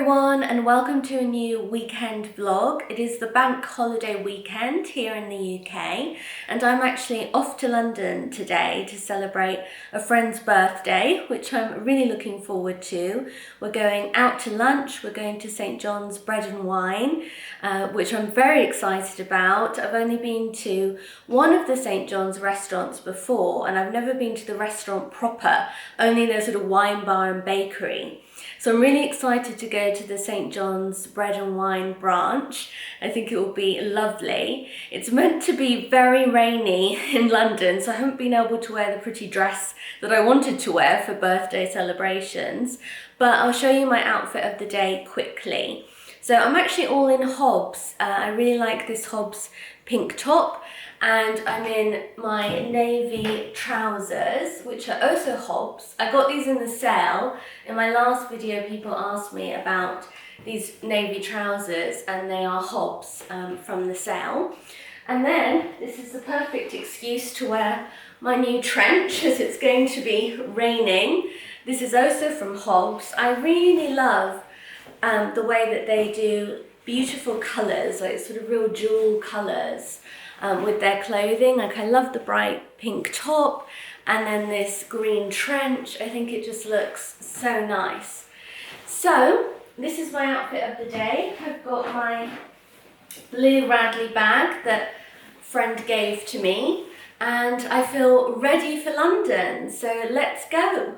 everyone and welcome to a new weekend vlog. It is the bank holiday weekend here in the UK and I'm actually off to London today to celebrate a friend's birthday, which I'm really looking forward to. We're going out to lunch, we're going to St John's Bread and Wine, which I'm very excited about. I've only been to one of the St John's restaurants before and I've never been to the restaurant proper, only the sort of wine bar and bakery. So I'm really excited to go to the St John's Bread and Wine branch. I think it will be lovely. It's meant to be very rainy in London, so I haven't been able to wear the pretty dress that I wanted to wear for birthday celebrations, but I'll show you my outfit of the day quickly. So I'm actually all in Hobbs. I really like this Hobbs pink top, and I'm in my navy trousers, which are also Hobbs. I got these in the sale. In my last video, people asked me about these navy trousers, and they are Hobbs from the sale. And then this is the perfect excuse to wear my new trench, as it's going to be raining. This is also from Hobbs. I really love the way that they do beautiful colours, like sort of real jewel colours with their clothing. Like, I love the bright pink top and then this green trench. I think it just looks so nice. So this is my outfit of the day. I've got my blue Radley bag that a friend gave to me and I feel ready for London, so let's go.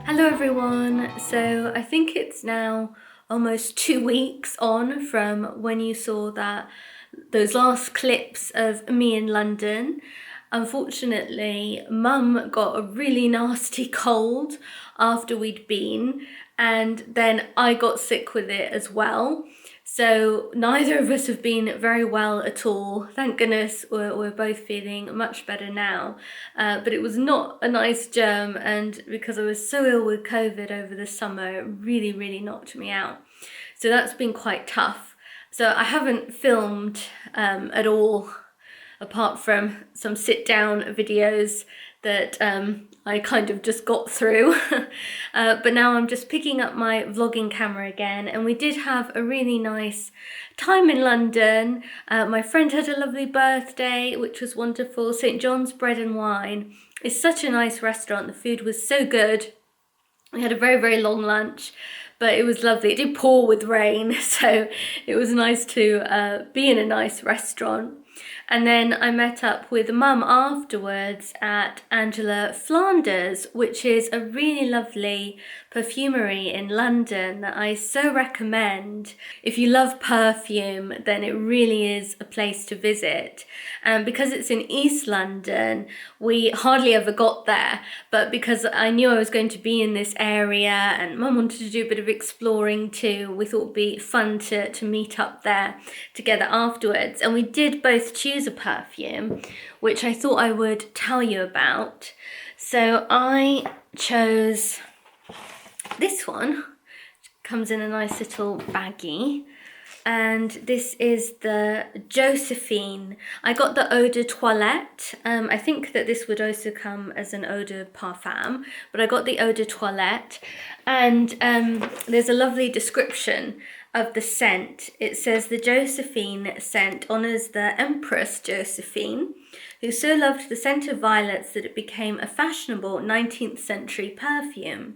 Hello everyone, so I think it's now almost 2 weeks on from when you saw those last clips of me in London. Unfortunately, Mum got a really nasty cold after we'd been, and then I got sick with it as well. So neither of us have been very well at all. Thank goodness we're both feeling much better now. But it was not a nice germ, and because I was so ill with COVID over the summer, it really, really knocked me out. So that's been quite tough. So I haven't filmed at all, apart from some sit-down videos that I kind of just got through. But now I'm just picking up my vlogging camera again, and we did have a really nice time in London. My friend had a lovely birthday, which was wonderful. St John's Bread and Wine is such a nice restaurant. The food was so good. We had a very, very long lunch, but it was lovely. It did pour with rain, so it was nice to be in a nice restaurant. And then I met up with Mum afterwards at Angela Flanders, which is a really lovely perfumery in London that I so recommend. If you love perfume, then it really is a place to visit. And because it's in East London, we hardly ever got there. But because I knew I was going to be in this area and Mum wanted to do a bit of exploring too, we thought it would be fun to meet up there together afterwards. And we did both choose a perfume, which I thought I would tell you about. So I chose this one. It comes in a nice little baggie. and this is the Josephine. I got the eau de toilette. I think that this would also come as an eau de parfum, but I got the eau de toilette, and there's a lovely description of the scent. It says the Josephine scent honors the Empress Josephine, who so loved the scent of violets that it became a fashionable 19th century perfume.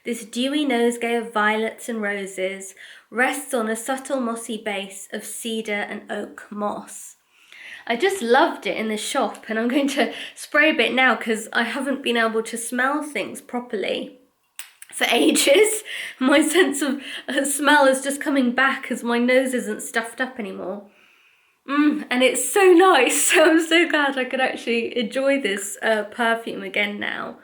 This dewy nosegay of violets and roses rests on a subtle mossy base of cedar and oak moss. I just loved it in the shop, and I'm going to spray a bit now because I haven't been able to smell things properly for ages. My sense of smell is just coming back as my nose isn't stuffed up anymore. And it's so nice. So I'm so glad I could actually enjoy this perfume again now.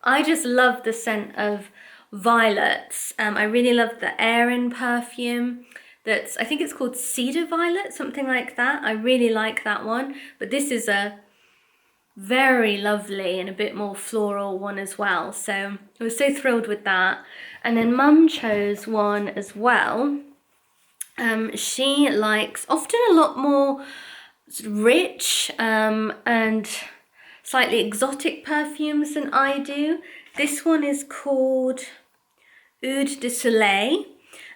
I just love the scent of violets. I really love the Erin perfume. I think it's called Cedar Violet, something like that. I really like that one. But this is a very lovely and a bit more floral one as well. So I was so thrilled with that. And then Mum chose one as well. She likes often a lot more sort of rich and slightly exotic perfumes than I do. This one is called Oud de Soleil,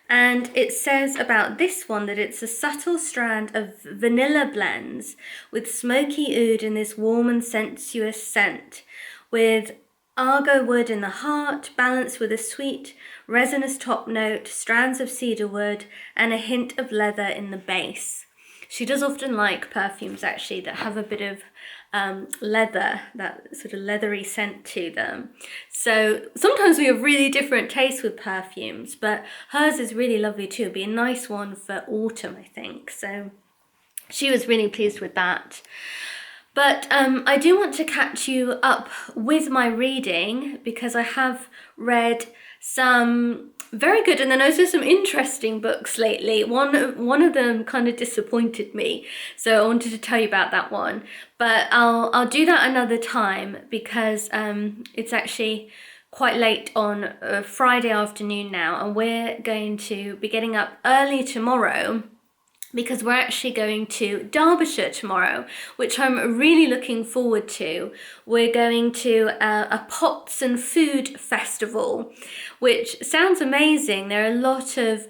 and it says about this one that it's a subtle strand of vanilla blends with smoky oud in this warm and sensuous scent, with argo wood in the heart, balanced with a sweet, resinous top note, strands of cedar wood, and a hint of leather in the base. She does often like perfumes actually that have a bit of leather, that sort of leathery scent to them. So sometimes we have really different tastes with perfumes, but hers is really lovely too. It'd be a nice one for autumn, I think. So she was really pleased with that. But I do want to catch you up with my reading because I have read some very good and then also some interesting books lately. One of them kind of disappointed me, so I wanted to tell you about that one. But I'll do that another time because it's actually quite late on a Friday afternoon now, and we're going to be getting up early tomorrow because we're actually going to Derbyshire tomorrow, which I'm really looking forward to. We're going to a pots and food festival, which sounds amazing. There are a lot of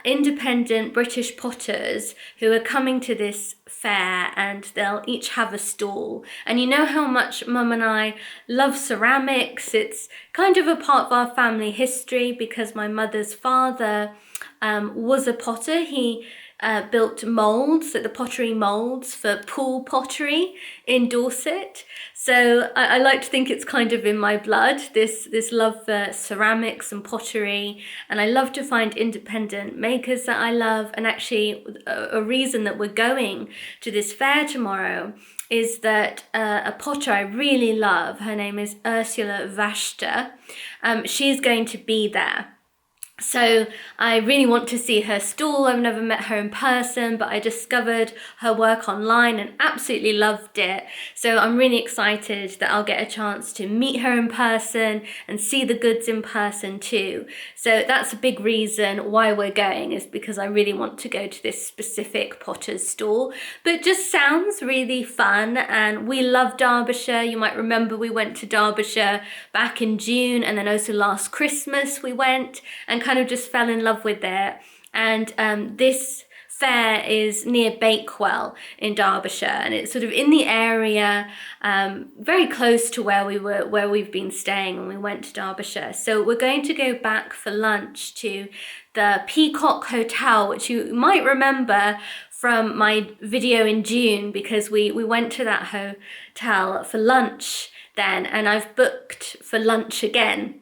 independent British potters who are coming to this fair, and they'll each have a stall. And you know how much Mum and I love ceramics. It's kind of a part of our family history because my mother's father was a potter. He built moulds, the pottery moulds for Poole Pottery in Dorset. So I like to think it's kind of in my blood, this love for ceramics and pottery. And I love to find independent makers that I love. And actually a reason that we're going to this fair tomorrow is that a potter I really love, her name is Ursula Vashta, she's going to be there. So I really want to see her stall. I've never met her in person, but I discovered her work online and absolutely loved it. So I'm really excited that I'll get a chance to meet her in person and see the goods in person too. So that's a big reason why we're going, is because I really want to go to this specific potter's stall. But it just sounds really fun, and we love Derbyshire. You might remember we went to Derbyshire back in June, and then also last Christmas we went and kind of just fell in love with it. And this fair is near Bakewell in Derbyshire, and it's sort of in the area, very close to where we've been staying when we went to Derbyshire. So we're going to go back for lunch to the Peacock Hotel, which you might remember from my video in June, because we went to that hotel for lunch then, and I've booked for lunch again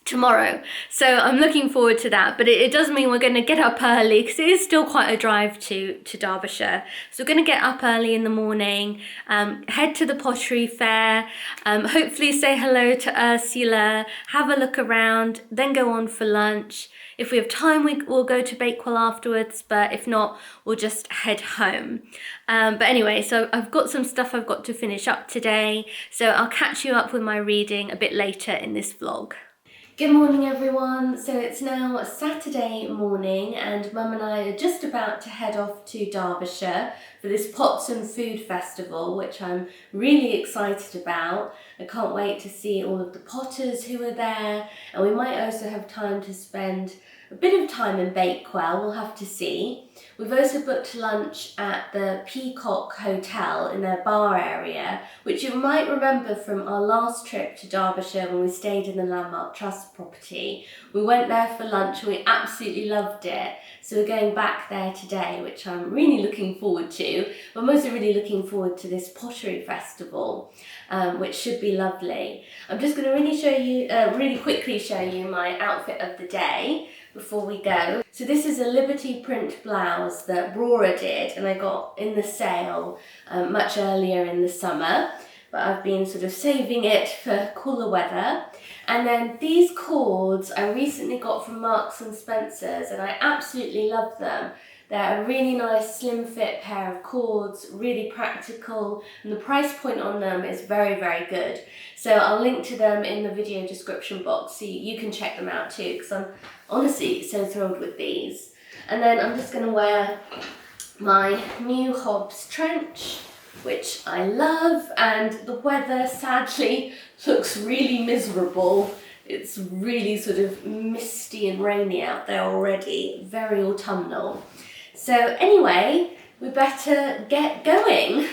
tomorrow. So I'm looking forward to that, but it does mean we're going to get up early because it is still quite a drive to Derbyshire. So we're going to get up early in the morning, head to the pottery fair, hopefully say hello to Ursula, have a look around, then go on for lunch. If we have time, we'll go to Bakewell afterwards, but if not, we'll just head home. But anyway, so I've got some stuff I've got to finish up today, so I'll catch you up with my reading a bit later in this vlog. Good morning everyone. So it's now Saturday morning and Mum and I are just about to head off to Derbyshire for this Pots and Food Festival, which I'm really excited about. I can't wait to see all of the potters who are there, and we might also have time to spend a bit of time in Bakewell, we'll have to see. We've also booked lunch at the Peacock Hotel in their bar area, which you might remember from our last trip to Derbyshire when we stayed in the Landmark Trust property. We went there for lunch and we absolutely loved it. So we're going back there today, which I'm really looking forward to. I'm also really looking forward to this pottery festival, which should be lovely. I'm just going to really quickly show you my outfit of the day before we go. So this is a Liberty print blouse that Brora did and I got in the sale much earlier in the summer, but I've been sort of saving it for cooler weather. And then these cords I recently got from Marks and Spencer's and I absolutely love them. They're a really nice slim fit pair of cords, really practical, and the price point on them is very, very good. So I'll link to them in the video description box so you can check them out too, because I'm honestly so thrilled with these. And then I'm just going to wear my new Hobbs trench, which I love, and the weather sadly looks really miserable. It's really sort of misty and rainy out there already, very autumnal. So anyway, we better get going.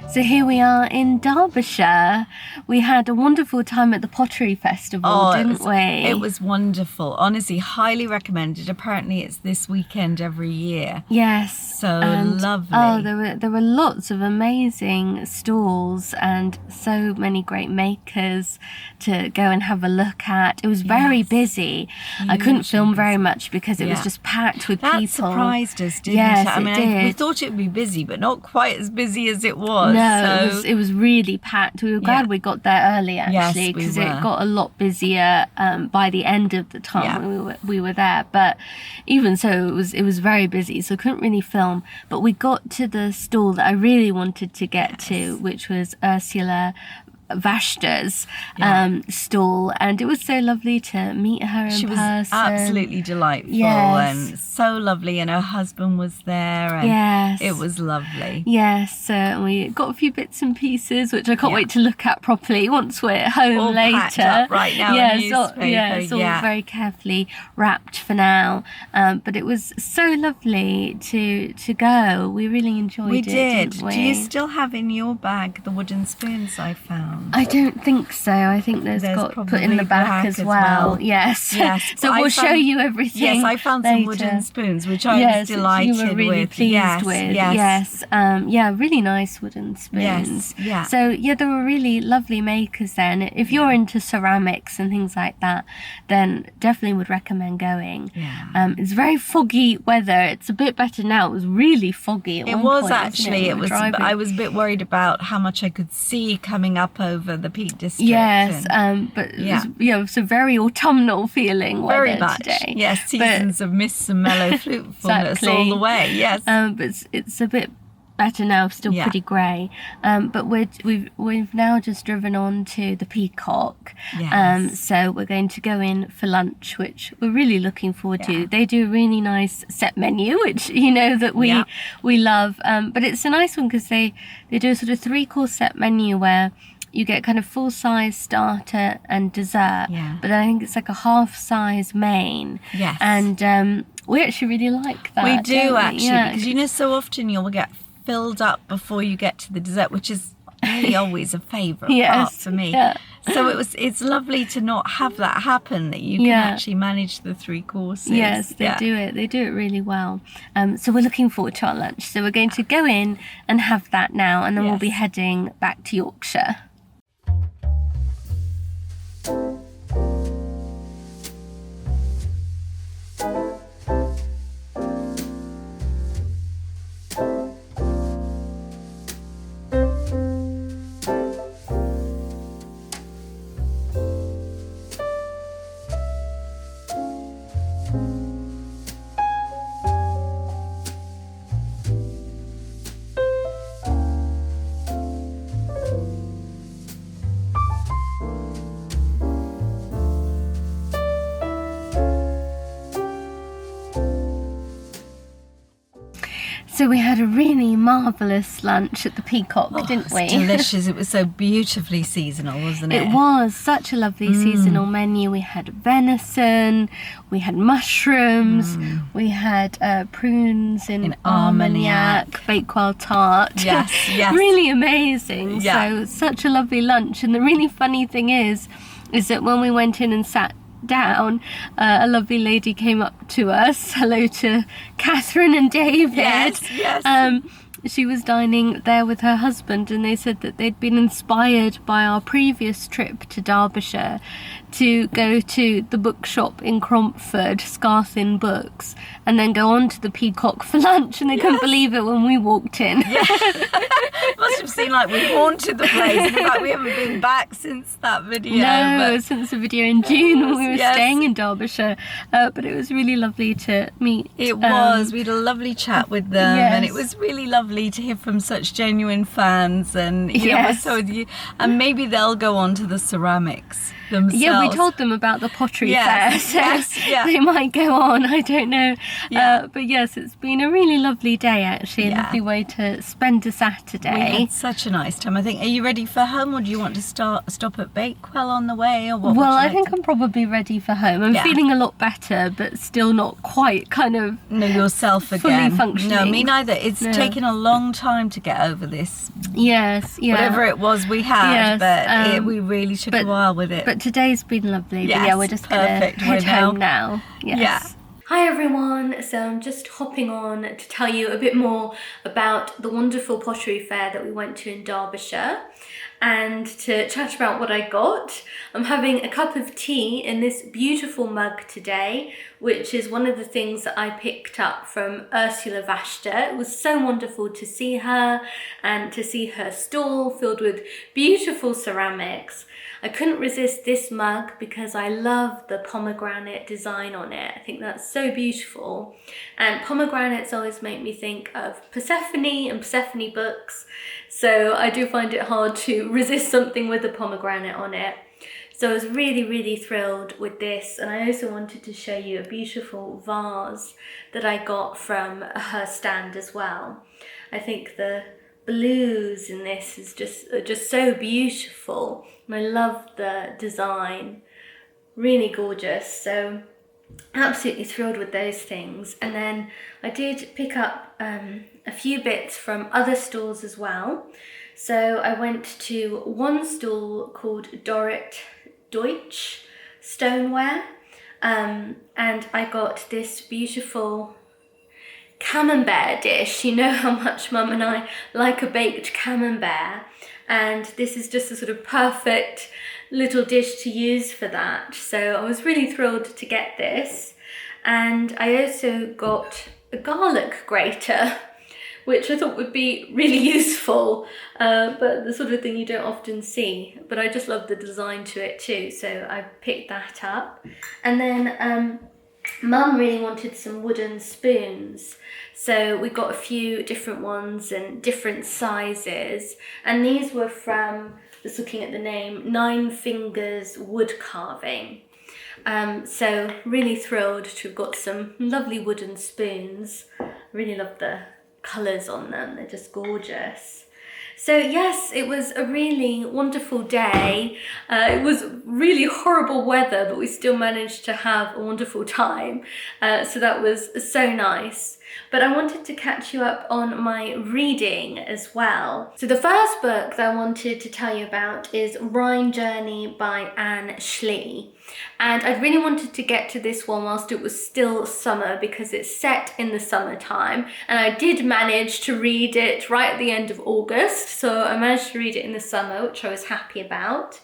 So here we are in Derbyshire. We had a wonderful time at the Pottery Festival, didn't we? It was wonderful. Honestly, highly recommended. Apparently it's this weekend every year. Yes. So lovely. Oh, there were lots of amazing stalls and so many great makers to go and have a look at. It was very busy. I couldn't film very much because it was just packed with people. That surprised us, didn't it? I mean, it did. We thought it would be busy, but not quite as busy as it was. No, it was really packed. We were glad we got there early actually, because it got a lot busier by the end of the time we were there. But even so, it was very busy, so I couldn't really film. But we got to the stall that I really wanted to get to, which was Ursula Vashta's stall, and it was so lovely to meet her in person. She was absolutely delightful and so lovely, and her husband was there, and it was lovely. Yes, we got a few bits and pieces which I can't wait to look at properly once we're home all later. Packed up right now in newspaper. It's all very carefully wrapped for now. But it was so lovely to go. We really enjoyed it. We did. Didn't we? Do you still have in your bag the wooden spoons I found? I don't think so. I think there's got put in the back as well. Yes. So we'll show you everything. Yes, I found some wooden spoons, which I was delighted you were really with. Pleased with. Yes. Really nice wooden spoons. Yes. So there were really lovely makers then. If you're into ceramics and things like that, then definitely would recommend going. Yeah. It's very foggy weather. It's a bit better now. It was really foggy at one point. It was. I was a bit worried about how much I could see coming up over the Peak District. Yes, but it was a very autumnal feeling weather very much today. Yes, seasons of mist and mellow flutefulness all the way. Yes, but it's a bit better now, still pretty grey. But we've now just driven on to the Peacock. Yes. So we're going to go in for lunch, which we're really looking forward to. They do a really nice set menu, which that we love. But it's a nice one because they do a sort of 3-course set menu where you get kind of full-size starter and dessert, but then I think it's like a half-size main. Yes. And we actually really like that. We do actually, yeah. because so often you'll get filled up before you get to the dessert, which is really always a favourite part for me. Yeah. So it's lovely to not have that happen, that you can actually manage the 3 courses. Yes, they do it. They do it really well. So we're looking forward to our lunch. So we're going to go in and have that now, and then we'll be heading back to Yorkshire. So we had a really marvellous lunch at the Peacock, didn't we? It was delicious. It was so beautifully seasonal, wasn't it? It was such a lovely seasonal menu. We had venison, we had mushrooms, we had prunes in Armagnac, Bakewell tart. Yes. Really amazing. Yeah. So such a lovely lunch. And the really funny thing is that when we went in and sat down, a lovely lady came up to us. Hello to Catherine and David. Yes. She was dining there with her husband, and they said that they'd been inspired by our previous trip to Derbyshire to go to the bookshop in Cromford, Scarthin Books, and then go on to the Peacock for lunch, and they couldn't believe it when we walked in. Must have seemed like we haunted the place. In fact, we haven't been back since that video. No, since the video in June when we were staying in Derbyshire. But it was really lovely to meet. It was. We had a lovely chat with them, and it was really lovely to hear from such genuine fans. And and maybe they'll go on to the ceramics themselves. Yeah, we told them about the pottery fair, so they might go on. I don't know. But yes, it's been a really lovely day, actually. A lovely way to spend a Saturday. We had such a nice time. I think, are you ready for home, or do you want to stop at Bakewell on the way, or what? Well, I think I'm probably ready for home. I'm feeling a lot better, but still not quite kind of yourself fully again. functioning. No, me neither. It's taken a long time to get over this. Yes, whatever it was we had, but we really took a while with it. But today's been lovely. Yes, but yeah, we're just going to head home now. Yes. Yeah. Hi everyone, so I'm just hopping on to tell you a bit more about the wonderful pottery fair that we went to in Derbyshire, and to chat about what I got. I'm having a cup of tea in this beautiful mug today, which is one of the things that I picked up from Ursula Vashta. It was so wonderful to see her and to see her stall filled with beautiful ceramics. I couldn't resist this mug because I love the pomegranate design on it. I think that's so beautiful. And pomegranates always make me think of Persephone and Persephone books. So I do find it hard to resist something with a pomegranate on it. So I was really, really thrilled with this. And I also wanted to show you a beautiful vase that I got from her stand as well. I think the blues in this is just so beautiful, and I love the design, really gorgeous. So absolutely thrilled with those things. And then I did pick up a few bits from other stalls as well. So I went to one stall called Dorrit Deutsch Stoneware, and I got this beautiful camembert dish. You know how much Mum and I like a baked camembert, and this is just a sort of perfect little dish to use for that. So I was really thrilled to get this. And I also got a garlic grater, which I thought would be really useful, but the sort of thing you don't often see. But I just love the design to it too, so I picked that up. And then Mum really wanted some wooden spoons, so we got a few different ones and different sizes, and these were from, just looking at the name, 9 Fingers Wood Carving. So really thrilled to have got some lovely wooden spoons. Really love the colours on them, they're just gorgeous. So yes, it was a really wonderful day. It was really horrible weather, but we still managed to have a wonderful time. So that was so nice. But I wanted to catch you up on my reading as well. So the first book that I wanted to tell you about is Rhine Journey by Anne Schlee. And I really wanted to get to this one whilst it was still summer, because it's set in the summertime, and I did manage to read it right at the end of August, so I managed to read it in the summer, which I was happy about.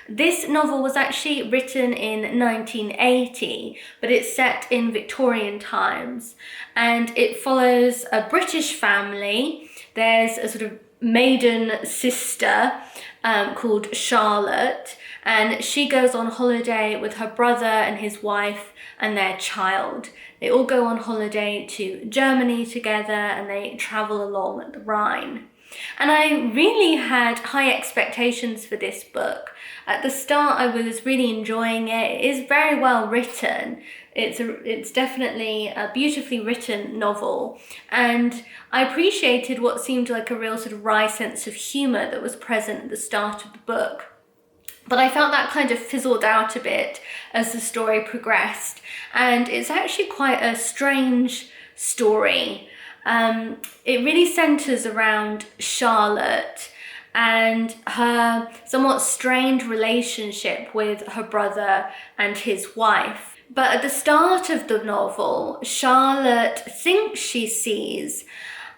This novel was actually written in 1980, but it's set in Victorian times, and it follows a British family. There's a sort of maiden sister called Charlotte, and she goes on holiday with her brother and his wife and their child. They all go on holiday to Germany together, and they travel along the Rhine. And I really had high expectations for this book. At the start, I was really enjoying it. It is very well written. It's definitely a beautifully written novel. And I appreciated what seemed like a real sort of wry sense of humour that was present at the start of the book. But I felt that kind of fizzled out a bit as the story progressed. And it's actually quite a strange story. It really centres around Charlotte and her somewhat strained relationship with her brother and his wife. But at the start of the novel, Charlotte thinks she sees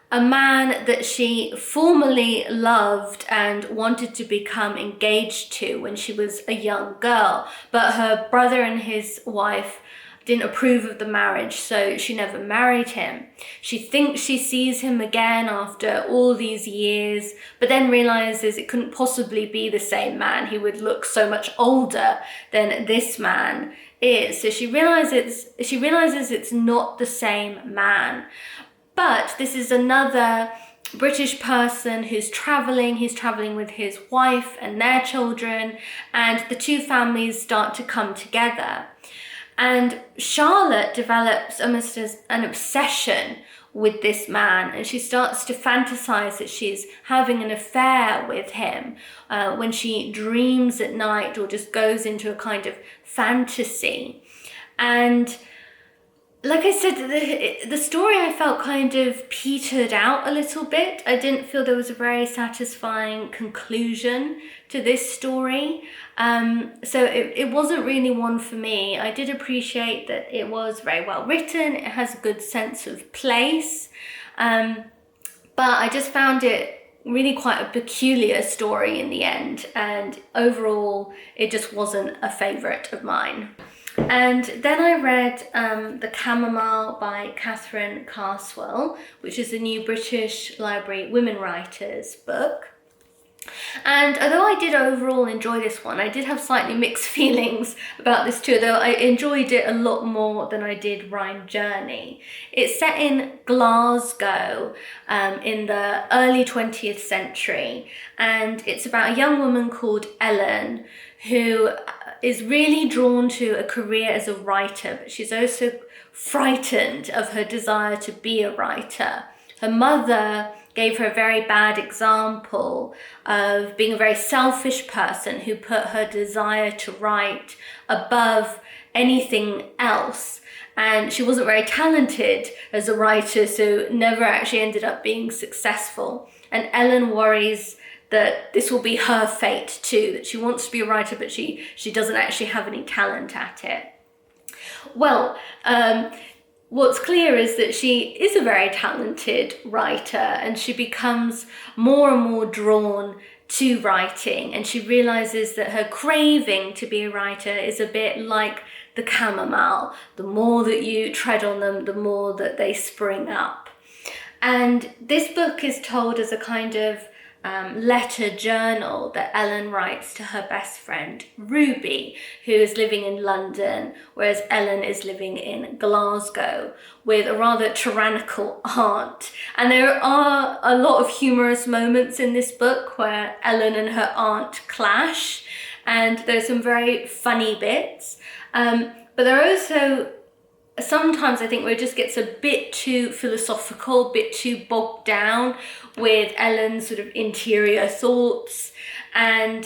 a man that she formerly loved and wanted to become engaged to when she was a young girl. But her brother and his wife didn't approve of the marriage, so she never married him. She thinks she sees him again after all these years, but then realizes it couldn't possibly be the same man. He would look so much older than this man is. So she realizes it's not the same man. But this is another British person who's traveling. He's traveling with his wife and their children, and the two families start to come together. And Charlotte develops almost as an obsession with this man, and she starts to fantasize that she's having an affair with him when she dreams at night or just goes into a kind of fantasy. And like I said, the story I felt kind of petered out a little bit. I didn't feel there was a very satisfying conclusion to this story. So it wasn't really one for me. I did appreciate that it was very well written. It has a good sense of place. But I just found it really quite a peculiar story in the end. And overall, it just wasn't a favourite of mine. And then I read The Chamomile by Catherine Carswell, which is a new British Library women writers book. And although I did overall enjoy this one, I did have slightly mixed feelings about this too, though I enjoyed it a lot more than I did Rhine Journey. It's set in Glasgow in the early 20th century, and it's about a young woman called Ellen who is really drawn to a career as a writer, but she's also frightened of her desire to be a writer. Her mother gave her a very bad example of being a very selfish person who put her desire to write above anything else. And she wasn't very talented as a writer, so never actually ended up being successful. And Ellen worries that this will be her fate too, that she wants to be a writer, but she doesn't actually have any talent at it. Well, what's clear is that she is a very talented writer, and she becomes more and more drawn to writing, and she realizes that her craving to be a writer is a bit like the chamomile. The more that you tread on them, the more that they spring up. And this book is told as a kind of letter journal that Ellen writes to her best friend Ruby, who is living in London, whereas Ellen is living in Glasgow with a rather tyrannical aunt. And there are a lot of humorous moments in this book where Ellen and her aunt clash, and there's some very funny bits. But there are also sometimes I think where it just gets a bit too philosophical, a bit too bogged down with Ellen's sort of interior thoughts. And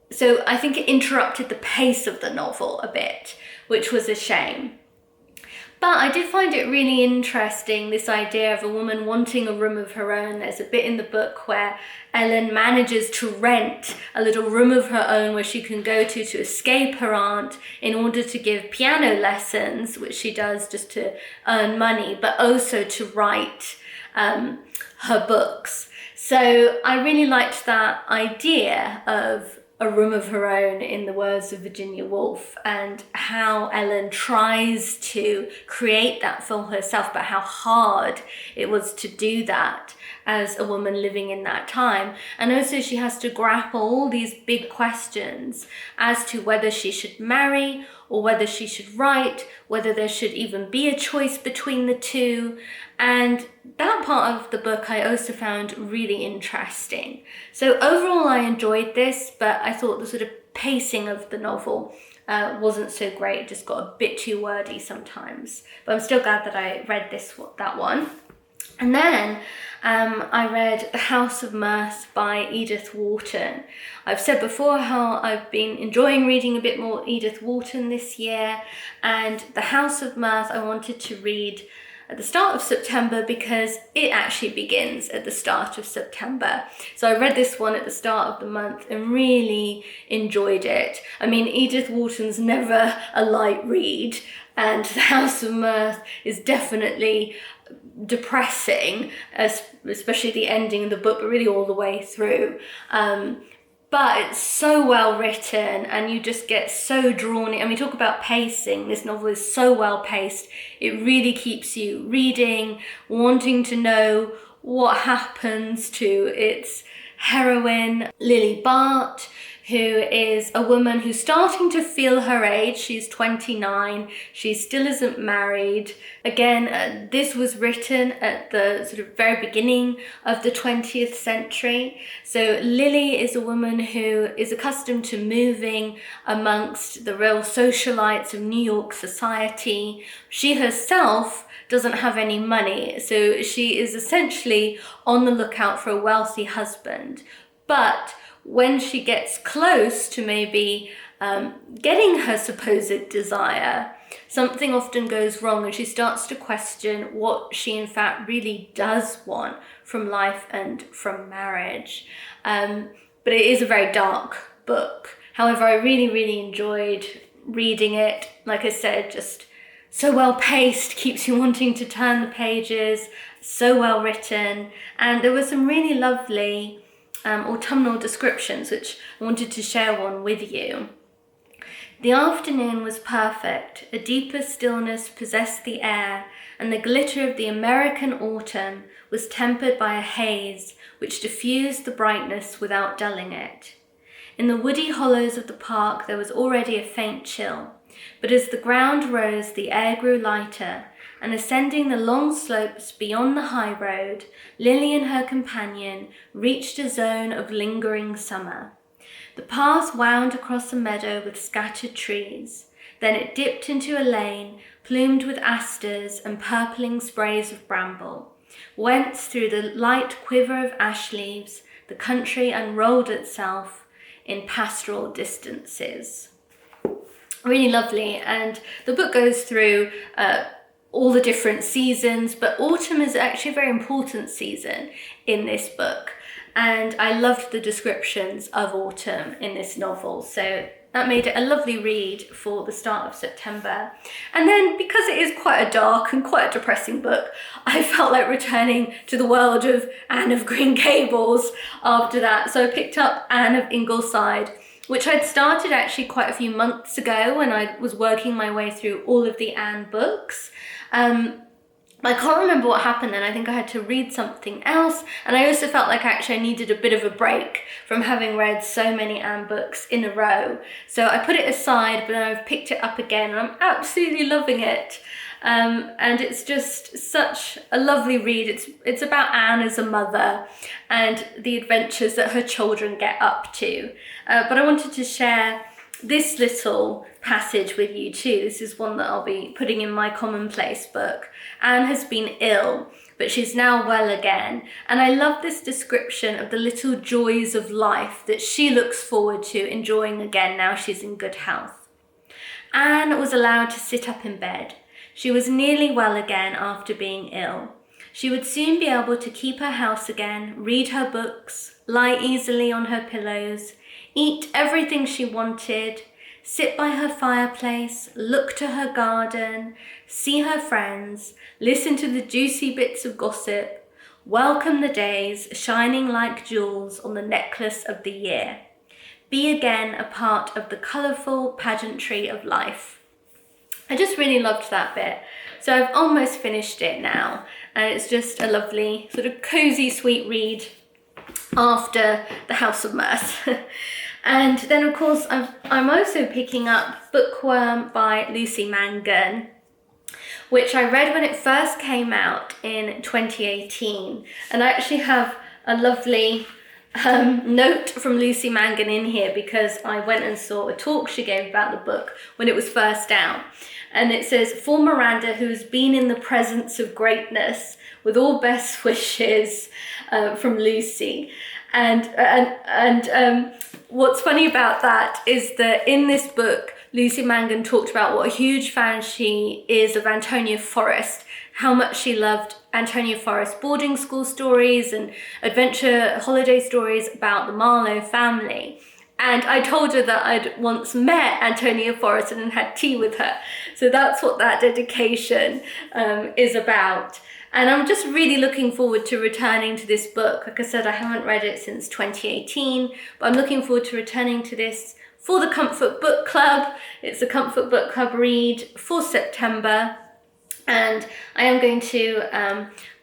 so I think it interrupted the pace of the novel a bit, which was a shame. But I did find it really interesting, this idea of a woman wanting a room of her own. There's a bit in the book where Ellen manages to rent a little room of her own where she can go to escape her aunt in order to give piano lessons, which she does just to earn money, but also to write her books. So I really liked that idea of a room of her own, in the words of Virginia Woolf, and how Ellen tries to create that for herself, but how hard it was to do that. as a woman living in that time. And also she has to grapple all these big questions as to whether she should marry or whether she should write, whether there should even be a choice between the two. And that part of the book I also found really interesting. So overall I enjoyed this, but I thought the sort of pacing of the novel wasn't so great, just got a bit too wordy sometimes. But I'm still glad that I read that one. And then I read The House of Mirth by Edith Wharton. I've said before how I've been enjoying reading a bit more Edith Wharton this year, and The House of Mirth I wanted to read at the start of September because it actually begins at the start of September. So I read this one at the start of the month and really enjoyed it. I mean, Edith Wharton's never a light read, and The House of Mirth is definitely depressing, especially the ending of the book, but really all the way through. But it's so well written and you just get so drawn in. I mean, talk about pacing. This novel is so well paced. It really keeps you reading, wanting to know what happens to its heroine, Lily Bart, who is a woman who's starting to feel her age. She's 29. She still isn't married. Again, this was written at the sort of very beginning of the 20th century. So Lily is a woman who is accustomed to moving amongst the real socialites of New York society. She herself doesn't have any money, so she is essentially on the lookout for a wealthy husband. But when she gets close to maybe getting her supposed desire, something often goes wrong and she starts to question what she in fact really does want from life and from marriage. But it is a very dark book. However, I really, really enjoyed reading it. Like I said, just so well paced, keeps you wanting to turn the pages, so well written. And there were some really lovely autumnal descriptions, which I wanted to share one with you. The afternoon was perfect. A deeper stillness possessed the air, and the glitter of the American autumn was tempered by a haze which diffused the brightness without dulling it. In the woody hollows of the park there was already a faint chill, but as the ground rose the air grew lighter, and ascending the long slopes beyond the high road, Lily and her companion reached a zone of lingering summer. The path wound across a meadow with scattered trees. Then it dipped into a lane plumed with asters and purpling sprays of bramble, whence through the light quiver of ash leaves the country unrolled itself in pastoral distances. Really lovely, and the book goes through all the different seasons, but autumn is actually a very important season in this book. And I loved the descriptions of autumn in this novel. So that made it a lovely read for the start of September. And then because it is quite a dark and quite a depressing book, I felt like returning to the world of Anne of Green Gables after that. So I picked up Anne of Ingleside, which I'd started actually quite a few months ago when I was working my way through all of the Anne books. I can't remember what happened then. I think I had to read something else. And I also felt like actually I needed a bit of a break from having read so many Anne books in a row. So I put it aside, but then I've picked it up again and I'm absolutely loving it. And it's just such a lovely read. It's about Anne as a mother and the adventures that her children get up to. But I wanted to share this little passage with you too. This is one that I'll be putting in my commonplace book. Anne has been ill, but she's now well again. And I love this description of the little joys of life that she looks forward to enjoying again now she's in good health. Anne was allowed to sit up in bed. She was nearly well again after being ill. She would soon be able to keep her house again, read her books, lie easily on her pillows, eat everything she wanted, sit by her fireplace, look to her garden, see her friends, listen to the juicy bits of gossip, welcome the days shining like jewels on the necklace of the year, be again a part of the colourful pageantry of life. I just really loved that bit. So I've almost finished it now, and it's just a lovely sort of cozy, sweet read after The House of Mirth. And then of course I'm also picking up Bookworm by Lucy Mangan, which I read when it first came out in 2018. And I actually have a lovely note from Lucy Mangan in here because I went and saw a talk she gave about the book when it was first out. And it says, "For Miranda, who has been in the presence of greatness, with all best wishes from Lucy." And what's funny about that is that in this book, Lucy Mangan talked about what a huge fan she is of Antonia Forrest, how much she loved Antonia Forrest boarding school stories and adventure holiday stories about the Marlowe family. And I told her that I'd once met Antonia Forrest and had tea with her. So that's what that dedication is about. And I'm just really looking forward to returning to this book. Like I said, I haven't read it since 2018, but I'm looking forward to returning to this for the Comfort Book Club. It's a Comfort Book Club read for September. And I am going to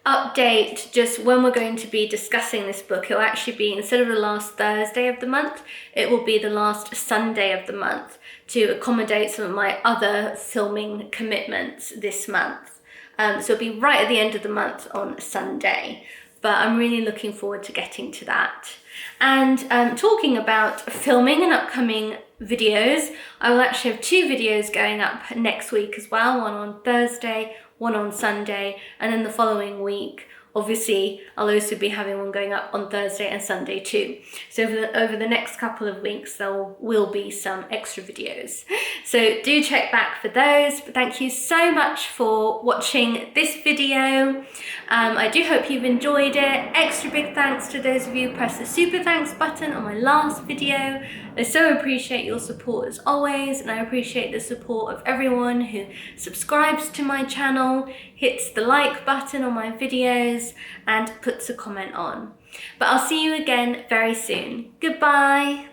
update just when we're going to be discussing this book. It'll actually be, instead of the last Thursday of the month, it will be the last Sunday of the month to accommodate some of my other filming commitments this month. So it'll be right at the end of the month on Sunday, but I'm really looking forward to getting to that. And talking about filming and upcoming videos, I will actually have 2 videos going up next week as well, one on Thursday, one on Sunday, and then the following week, obviously, I'll also be having one going up on Thursday and Sunday too. So over the next couple of weeks, there will be some extra videos. So do check back for those. But thank you so much for watching this video. I do hope you've enjoyed it. Extra big thanks to those of you who pressed the super thanks button on my last video. I so appreciate your support as always, and I appreciate the support of everyone who subscribes to my channel, hits the like button on my videos, and puts a comment on. But I'll see you again very soon. Goodbye.